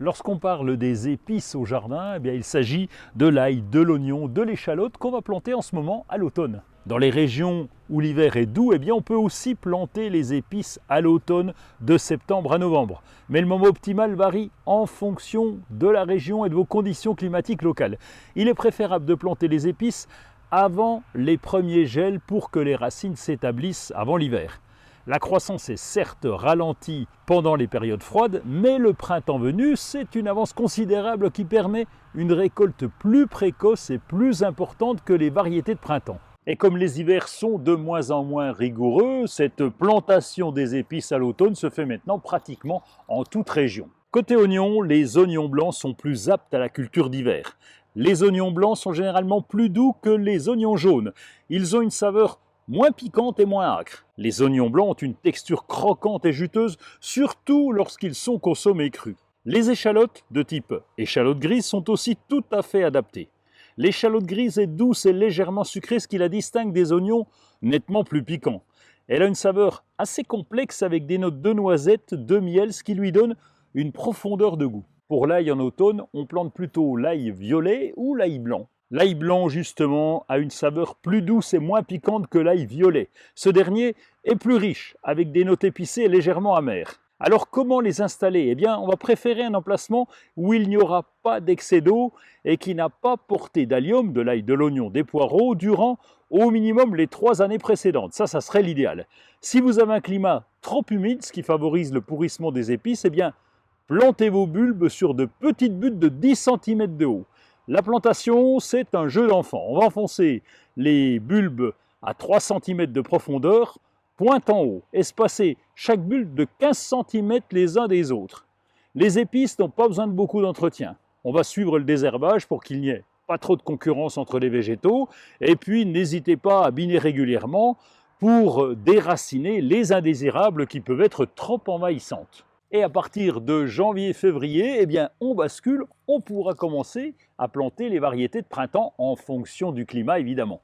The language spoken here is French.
Lorsqu'on parle des épices au jardin, eh bien, il s'agit de l'ail, de l'oignon, de l'échalote qu'on va planter en ce moment à l'automne. Dans les régions où l'hiver est doux, eh bien, on peut aussi planter les épices à l'automne de septembre à novembre. Mais le moment optimal varie en fonction de la région et de vos conditions climatiques locales. Il est préférable de planter les épices avant les premiers gels pour que les racines s'établissent avant l'hiver. La croissance est certes ralentie pendant les périodes froides, mais le printemps venu, c'est une avance considérable qui permet une récolte plus précoce et plus importante que les variétés de printemps. Et comme les hivers sont de moins en moins rigoureux, cette plantation des épices à l'automne se fait maintenant pratiquement en toute région. Côté oignons, les oignons blancs sont plus aptes à la culture d'hiver. Les oignons blancs sont généralement plus doux que les oignons jaunes. Ils ont une saveur moins piquante et moins âcre. Les oignons blancs ont une texture croquante et juteuse, surtout lorsqu'ils sont consommés crus. Les échalotes de type échalote grise sont aussi tout à fait adaptées. L'échalote grise est douce et légèrement sucrée, ce qui la distingue des oignons nettement plus piquants. Elle a une saveur assez complexe avec des notes de noisette, de miel, ce qui lui donne une profondeur de goût. Pour l'ail en automne, on plante plutôt l'ail violet ou l'ail blanc. L'ail blanc, justement, a une saveur plus douce et moins piquante que l'ail violet. Ce dernier est plus riche, avec des notes épicées et légèrement amères. Alors, comment les installer? Eh bien, on va préférer un emplacement où il n'y aura pas d'excès d'eau et qui n'a pas porté d'allium, de l'ail, de l'oignon, des poireaux, durant au minimum les 3 années précédentes. Ça serait l'idéal. Si vous avez un climat trop humide, ce qui favorise le pourrissement des épices, eh bien, plantez vos bulbes sur de petites buttes de 10 cm de haut. La plantation, c'est un jeu d'enfant. On va enfoncer les bulbes à 3 cm de profondeur, pointe en haut, espacer chaque bulbe de 15 cm les uns des autres. Les épices n'ont pas besoin de beaucoup d'entretien. On va suivre le désherbage pour qu'il n'y ait pas trop de concurrence entre les végétaux. Et puis, n'hésitez pas à biner régulièrement pour déraciner les indésirables qui peuvent être trop envahissantes. Et à partir de janvier-février, eh bien, on bascule, on pourra commencer à planter les variétés de printemps en fonction du climat évidemment.